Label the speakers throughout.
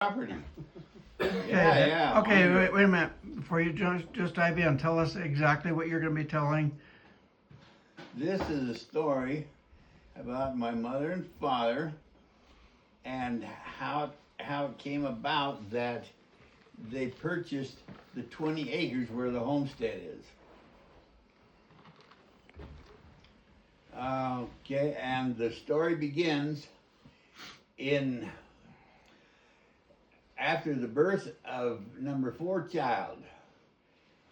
Speaker 1: property.
Speaker 2: Okay,
Speaker 1: Yeah.
Speaker 2: okay, wait a minute. Before you just dive in, tell us exactly what you're going to be telling.
Speaker 1: This is a story about my mother and father and how it came about that they purchased the 20 acres where the homestead is. Okay, and the story begins in after the birth of number 4 child.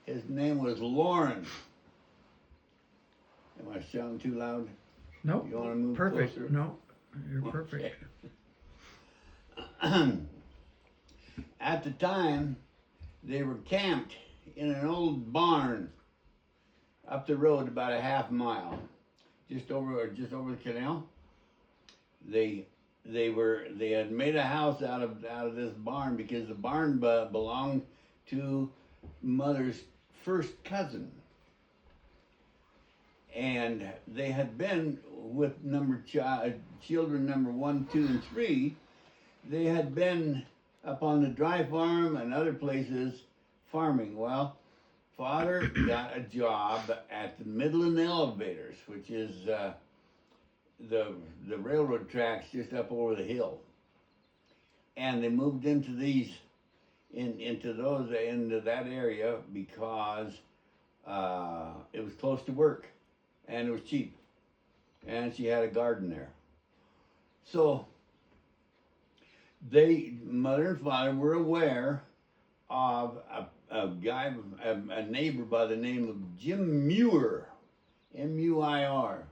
Speaker 1: His name was Lauren. Am I sounding too loud?
Speaker 2: Nope.
Speaker 1: You want to move
Speaker 2: Perfect.
Speaker 1: closer?
Speaker 2: No, you're perfect.
Speaker 1: Okay. At the time, they were camped in an old barn up the road about a half mile, just over the canal. They had made a house out of this barn because the barn belonged to mother's first cousin, and they had been with children number 1, 2, and 3. They had been up on the dry farm and other places farming. Well, father got a job at the Midland Elevators, which is the railroad tracks just up over the hill, and they moved into into that area because it was close to work and it was cheap, and she had a garden there. So mother and father were aware of a guy, a neighbor by the name of Jim Muir, Muir.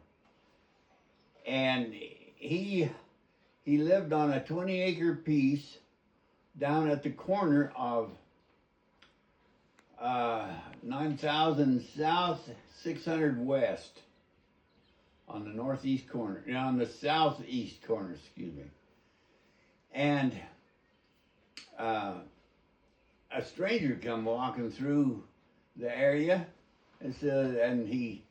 Speaker 1: And he lived on a 20-acre piece down at the corner of 9,000 South, 600 West, on the northeast corner, on the southeast corner, excuse me. And a stranger come walking through the area, and he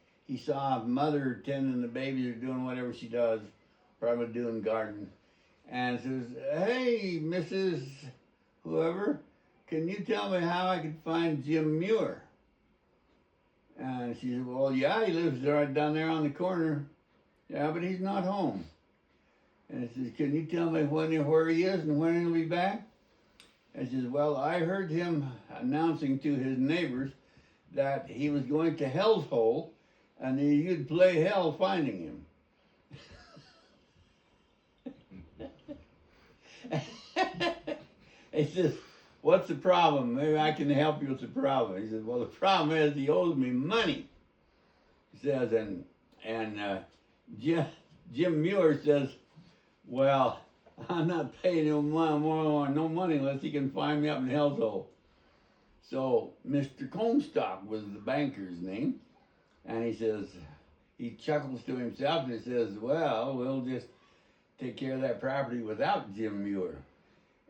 Speaker 1: saw mother tending the babies or doing whatever she does, probably doing garden, and says, "Hey, Mrs. Whoever, can you tell me how I can find Jim Muir?" And she said, "Well, yeah, he lives right down there on the corner. Yeah, but he's not home." And she says, "Can you tell me where he is and when he'll be back?" And she says, "Well, I heard him announcing to his neighbors that he was going to Hell's Hole, and you'd play hell finding him." He says, "What's the problem? Maybe I can help you with the problem." He says, "Well, the problem is he owes me money." He says, Jim Muir says, "Well, I'm not paying him no money unless he can find me up in Hell's Hole." So Mr. Comstock was the banker's name, and he chuckles to himself and he says, "Well, we'll just take care of that property without Jim Muir."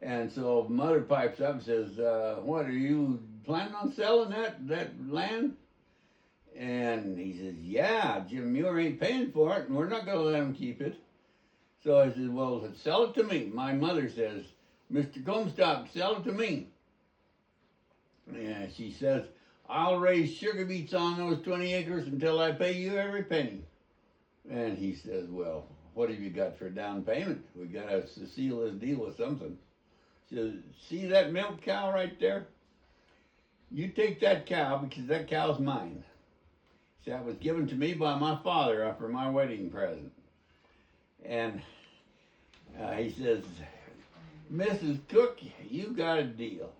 Speaker 1: And so mother pipes up and says, "What, are you planning on selling that land?" And he says, "Yeah, Jim Muir ain't paying for it, and we're not going to let him keep it." So I said, "Well, sell it to me." My mother says, "Mr. Comstock, sell it to me." And she says, "I'll raise sugar beets on those 20 acres until I pay you every penny." And he says, "Well, what have you got for a down payment? We got to seal this deal with something." She says, "See that milk cow right there? You take that cow because that cow's mine. See, that was given to me by my father for my wedding present." And he says, "Mrs. Cook, you got a deal.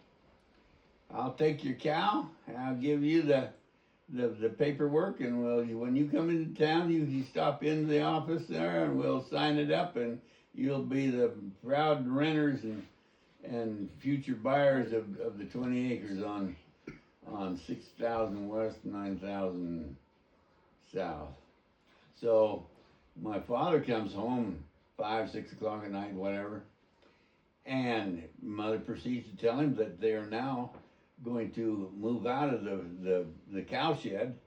Speaker 1: I'll take your cow, and I'll give you the paperwork, and when you come into town, you stop into the office there, and we'll sign it up, and you'll be the proud renters and future buyers of the 20 acres on 6,000 West, 9,000 South." So my father comes home 5, 6 o'clock at night, whatever, and mother proceeds to tell him that they are now going to move out of the cow shed,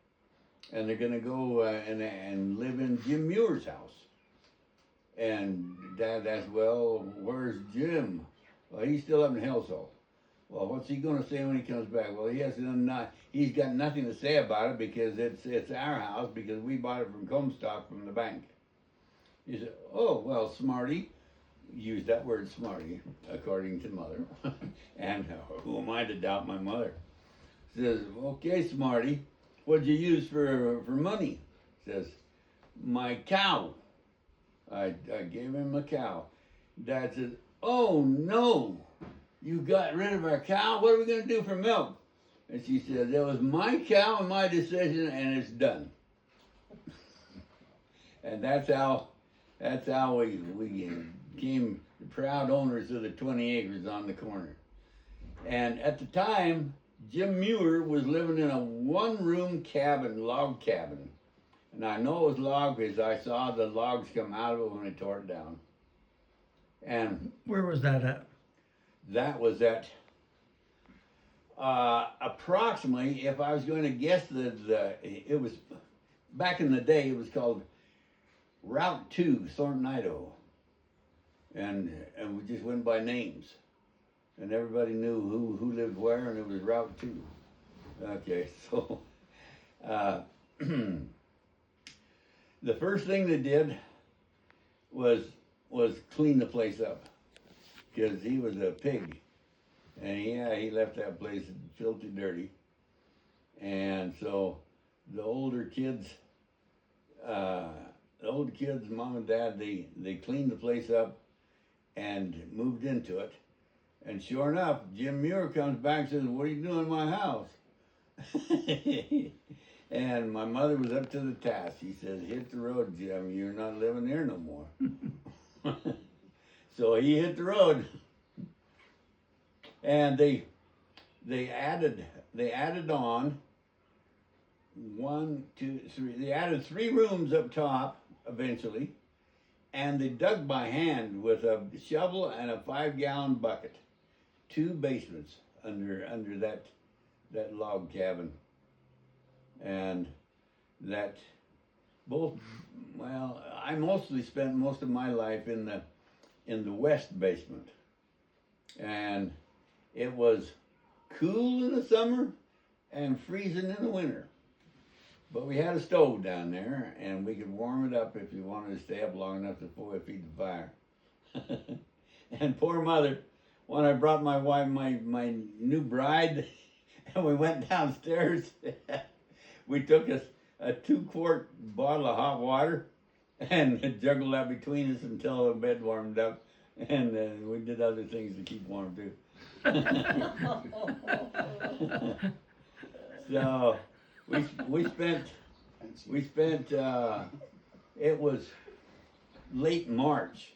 Speaker 1: and they're going to go and live in Jim Muir's house. And Dad asked, "Well, where's Jim?" Well, he's still up in Hillsville. Well, what's he gonna say when he comes back? Well, he's got nothing to say about it because it's our house because we bought it from Comstock from the bank. He said, oh, well, Smarty, use that word Smarty, according to mother. And who am I to doubt my mother? Says, okay, Smarty, what'd you use for money? Says, my cow. I gave him a cow. Dad says, oh no, you got rid of our cow? What are we gonna do for milk? And she says, it was my cow and my decision and it's done. And that's how we became the proud owners of the 20 acres on the corner. And at the time, Jim Muir was living in a one-room cabin, log cabin. And I know it was log because I saw the logs come out of it when they tore it down. And
Speaker 2: Where was that at?
Speaker 1: that was at approximately, if I was going to guess, it was back in the day. It was called Route 2, Thornton, Idaho, and we just went by names, and everybody knew who lived where, and it was Route 2. Okay, so the first thing they did was clean the place up, because he was a pig, and he left that place filthy dirty, and so the older kids, mom and dad, they cleaned the place up and moved into it, and sure enough, Jim Muir comes back and says, what are you doing in my house? And my mother was up to the task. She says, hit the road, Jim, you're not living here no more. So he hit the road, and they added on 1, 2, 3. They added 3 rooms up top eventually, and they dug by hand with a shovel and a 5-gallon bucket, 2 basements under that log cabin, and that I mostly spent most of my life in the west basement, and it was cool in the summer and freezing in the winter. But we had a stove down there, and we could warm it up if you wanted to stay up long enough to feed the fire. And poor mother, when I brought my wife, my new bride, and we went downstairs, we took a 2-quart bottle of hot water and juggled that between us until the bed warmed up, and then we did other things to keep warm too. So we spent it was late March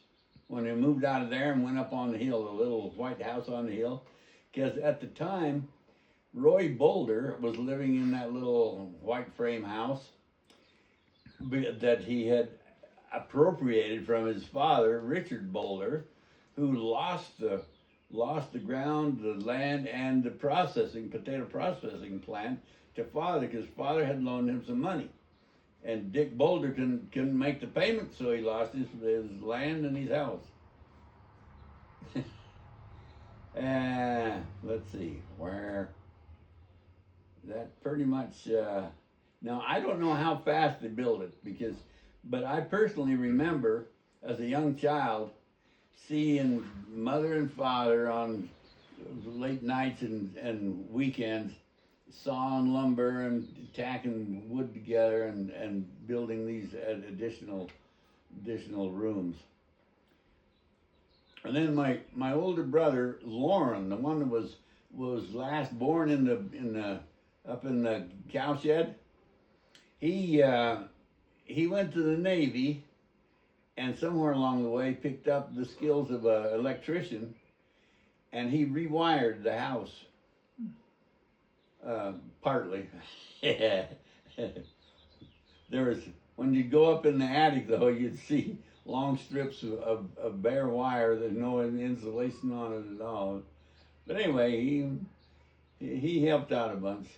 Speaker 1: when we moved out of there and went up on the hill, the little white house on the hill, because at the time Roy Boulder was living in that little white frame house that he had appropriated from his father, Richard Boulder, who lost the ground, the land, and the potato processing plant to father, because father had loaned him some money. And Dick Boulder couldn't make the payment, so he lost his land and his house. Let's see, where that pretty much, now I don't know how fast they built it, but I personally remember as a young child seeing mother and father on late nights and weekends sawing lumber and tacking wood together and building these additional rooms. And then my older brother Lauren, the one that was last born up in the cowshed, he went to the Navy, and somewhere along the way picked up the skills of an electrician, and he rewired the house. Partly. There was, when you go up in the attic though, you'd see long strips of bare wire. There's no insulation on it at all. But anyway, he helped out a bunch.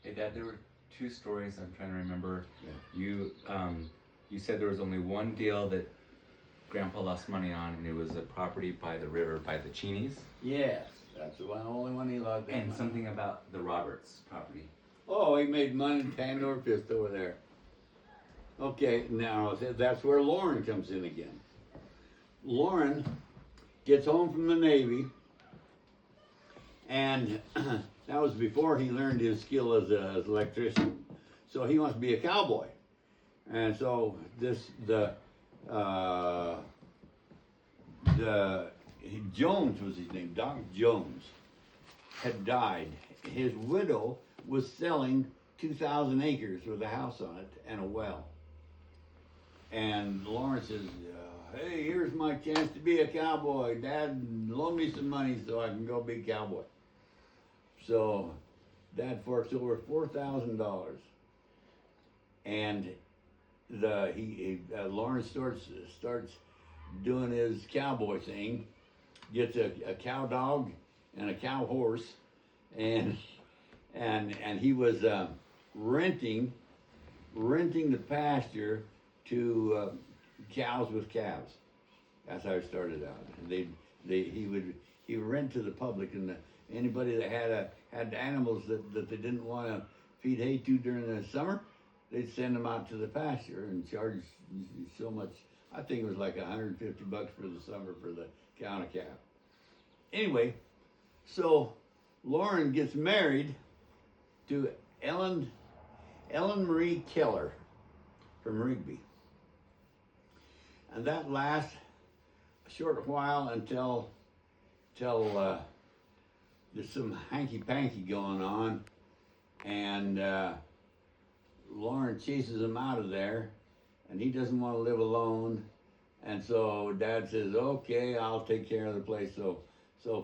Speaker 3: Hey Dad, there were 2 stories. I'm trying to remember. Yeah. You said there was only one deal that Grandpa lost money on, and it was a property by the river by the Cheneys,
Speaker 1: Yes, that's the only one he lost.
Speaker 3: and something about the Roberts property.
Speaker 1: Oh, he made money hand over fist over there. Okay, now that's where Lauren comes in again. Lauren gets home from the Navy, and that was before he learned his skill as an electrician. So he wants to be a cowboy, and so the Jones was his name. Doc Jones had died. His widow was selling 2,000 acres with a house on it and a well. And Lawrence says, hey, here's my chance to be a cowboy. Dad, loan me some money so I can go be a cowboy. So Dad forks over $4,000. And Lawrence starts doing his cowboy thing, gets a cow dog and a cow horse, and he was renting the pasture to cows with calves. That's how it started out. He would rent to the public, and anybody that had animals that they didn't want to feed hay to during the summer, they'd send them out to the pasture and charge so much. I think it was like $150 for the summer for the cow and a calf. Anyway, so Lauren gets married to Ellen Marie Keller from Rigby. And that lasts a short while until there's some hanky-panky going on, and Lauren chases him out of there, and he doesn't want to live alone, and so Dad says, okay, I'll take care of the place. So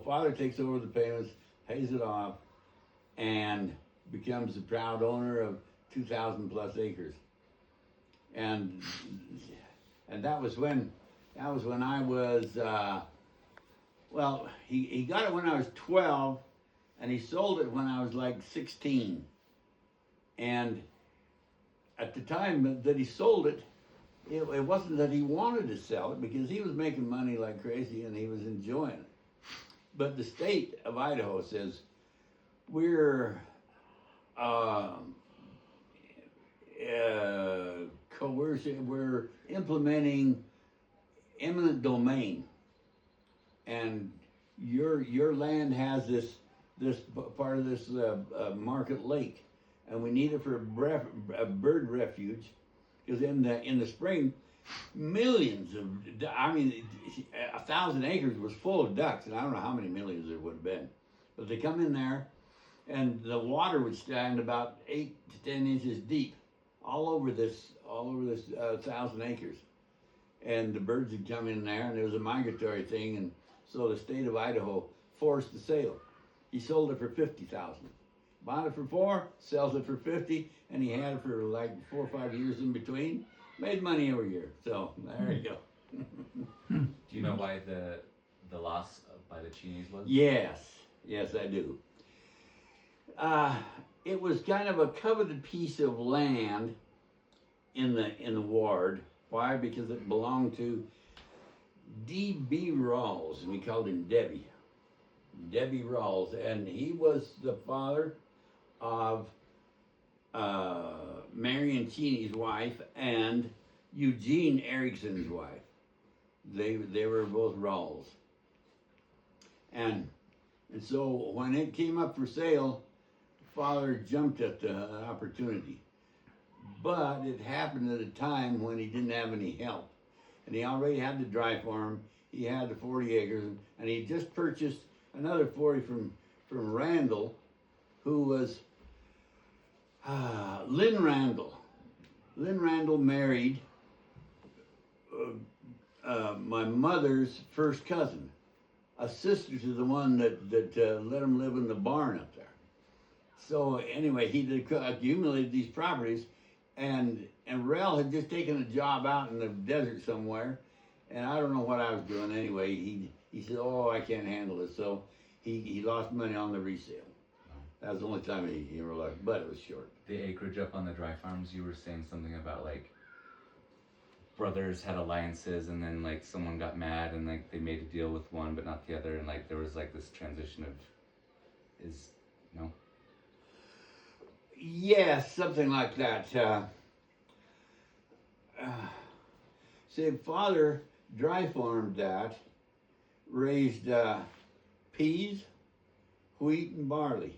Speaker 1: Father takes over the payments, pays it off, and becomes the proud owner of 2,000 plus acres. And that was when I was, he got it when I was 12, and he sold it when I was like 16. And at the time that he sold it, it wasn't that he wanted to sell it, because he was making money like crazy and he was enjoying it. But the state of Idaho says, we're coercion, we're implementing eminent domain, and your land has this part of this Market Lake, and we need it for a bird refuge, because in the spring, millions of, 1,000 acres was full of ducks, and I don't know how many millions there would have been, but they come in there, and the water would stand about 8 to 10 inches deep, all over this 1,000 acres, and the birds would come in there, and it was a migratory thing, and so the state of Idaho forced the sale. He sold it for $50,000. Bought it for $4, sells it for $50, and he had it for like 4 or 5 years in between. Made money every year. So there you go.
Speaker 3: Do you know why the loss by the Cheneys was?
Speaker 1: Yes, I do. It was kind of a coveted piece of land in the ward. Why? Because it belonged to D.B. Rawls, and we called him Debbie Rawls, and he was the father of Marion Cheney's wife and Eugene Erickson's wife. They were both Rawls, and so when it came up for sale, Father jumped at the opportunity, but it happened at a time when he didn't have any help, and he already had the dry farm. He had the 40 acres, and he just purchased another 40 from Randall, who was Lynn Randall. Lynn Randall married my mother's first cousin, a sister to the one that let him live in the barn up there. So anyway, he accumulated these properties, and Rel had just taken a job out in the desert somewhere, and I don't know what I was doing anyway. He said, oh, I can't handle it. So he lost money on the resale. That was the only time he ever lost, but it was short.
Speaker 3: The acreage up on the dry farms, you were saying something about like brothers had alliances, and then like someone got mad, and like they made a deal with one but not the other, and like there was like this transition of, is, no?
Speaker 1: Yes, something like that. See, father dry farmed that, raised peas, wheat, and barley,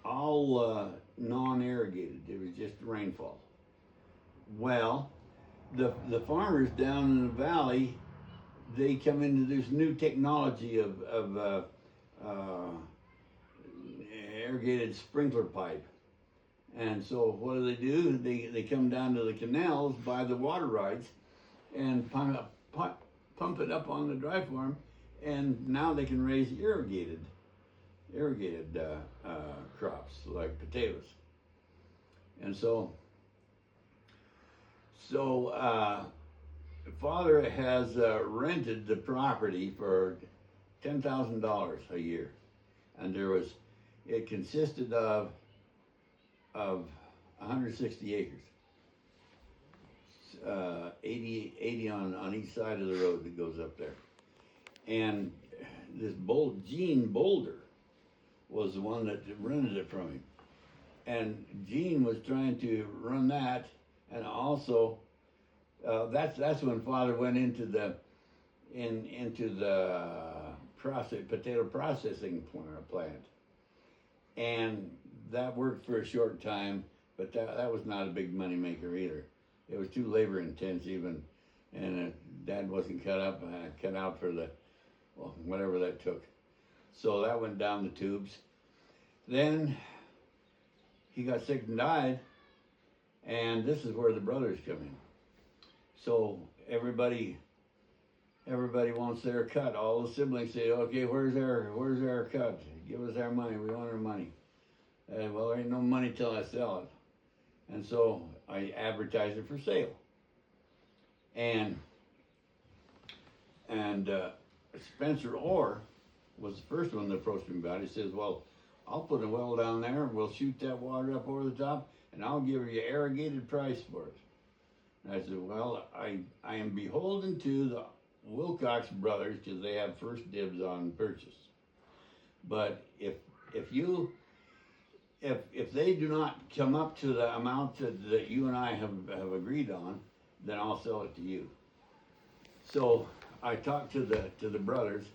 Speaker 1: all non-irrigated. It was just rainfall. Well, the farmers down in the valley, they come into this new technology of irrigated sprinkler pipe. And so what do? They come down to the canals, buy the water rights, and pump it up on the dry farm, and now they can raise irrigated crops like potatoes. And so father has rented the property for $10,000 a year, and it consisted of 160 acres, 80 on each side of the road that goes up there. And this Gene Boulder was the one that rented it from him. And Gene was trying to run that, and also that's when father went into the potato processing plant, and that worked for a short time, but that was not a big money maker either. It was too labor intensive, and Dad wasn't cut out for whatever that took. So that went down the tubes. Then he got sick and died, and this is where the brothers come in. So everybody wants their cut. All the siblings say, "Okay, where's our cut? Give us our money. We want our money." Well, there ain't no money till I sell it. And so I advertise it for sale. And Spencer Orr was the first one that approached me about it. He says, "Well, I'll put a well down there, and we'll shoot that water up over the top, and I'll give you irrigated price for it." And I said, "Well, I am beholden to the Wilcox brothers because they have first dibs on purchase. But if they do not come up to the amount that you and I have agreed on, then I'll sell it to you." So I talked to the brothers,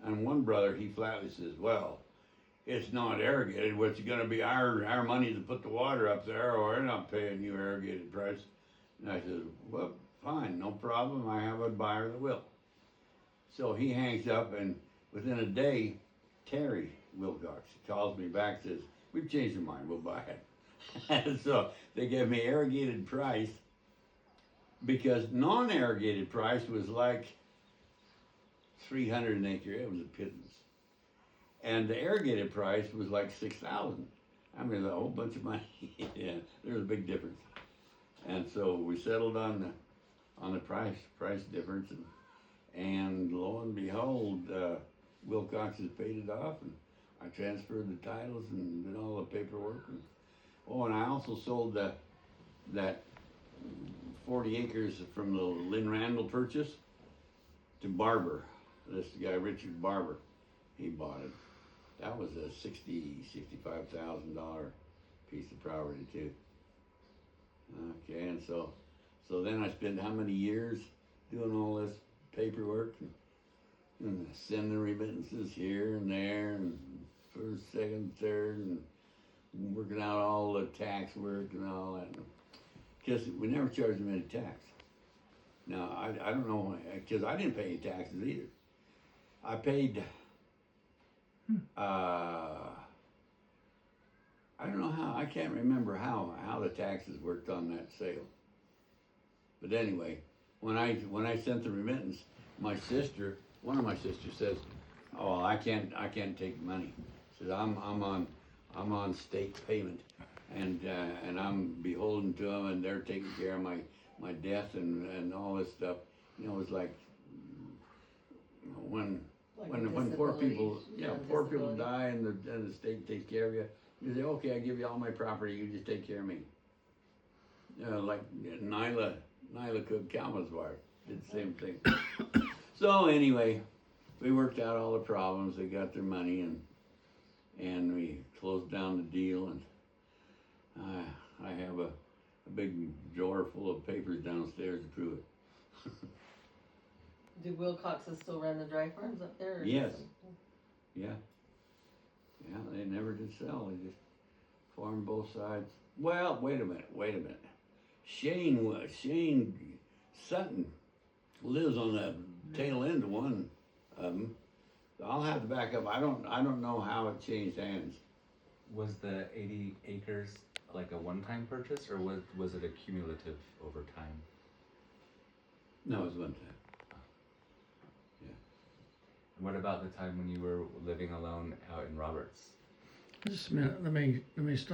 Speaker 1: and one brother, he flatly says, "Well, it's not irrigated. What's going to be our money to put the water up there, or we're not paying you irrigated price." And I said, "Well, fine, no problem. I have a buyer that will." So he hangs up, and within a day, Terry Wilcox calls me back, says, "We've changed our mind, we'll buy it." And so they gave me irrigated price, because non-irrigated price was like 300 an acre. It was a pittance. And the irrigated price was like 6,000. I mean, a whole bunch of money. Yeah, there's a big difference. And so we settled on the price difference, and lo and behold, Wilcox has paid it off, and I transferred the titles and did all the paperwork. And I also sold that 40 acres from the Lynn Randall purchase to Barber. This guy, Richard Barber, he bought it. That was a $65,000 piece of property too. Okay, and so then I spent how many years doing all this paperwork and sending remittances here and there, and first, second, third, and working out all the tax work and all that. Because we never charged them any tax. Now, I don't know, because I didn't pay any taxes either. I paid, I don't know how, I can't remember how the taxes worked on that sale. But anyway, when I sent the remittance, one of my sisters says, "Oh, I can't take money." Says, I'm on state payment, and I'm beholden to them, and they're taking care of my death and all this stuff. You know, it's like when poor people die and the state takes care of you. You say, "Okay, I give you all my property. You just take care of me." Like Nyla Nyla Cook Kalmasvar did the same thing. So anyway, we worked out all the problems. They got their money, and we closed down the deal. And I have a big drawer full of papers downstairs to prove it.
Speaker 4: Do Wilcoxes still run the dry farms up there? Or
Speaker 1: Yes.
Speaker 4: just-
Speaker 1: Yeah. Yeah, they never did sell. They just farmed both sides. Well, wait a minute. Shane Sutton lives on the tail end of one of them. I'll have to back up. I don't know how it changed hands.
Speaker 3: Was the 80 acres like a one-time purchase, or was it a cumulative over time?
Speaker 1: No, it was one time.
Speaker 3: And what about the time when you were living alone out in Roberts?
Speaker 2: Just a minute, let me stop.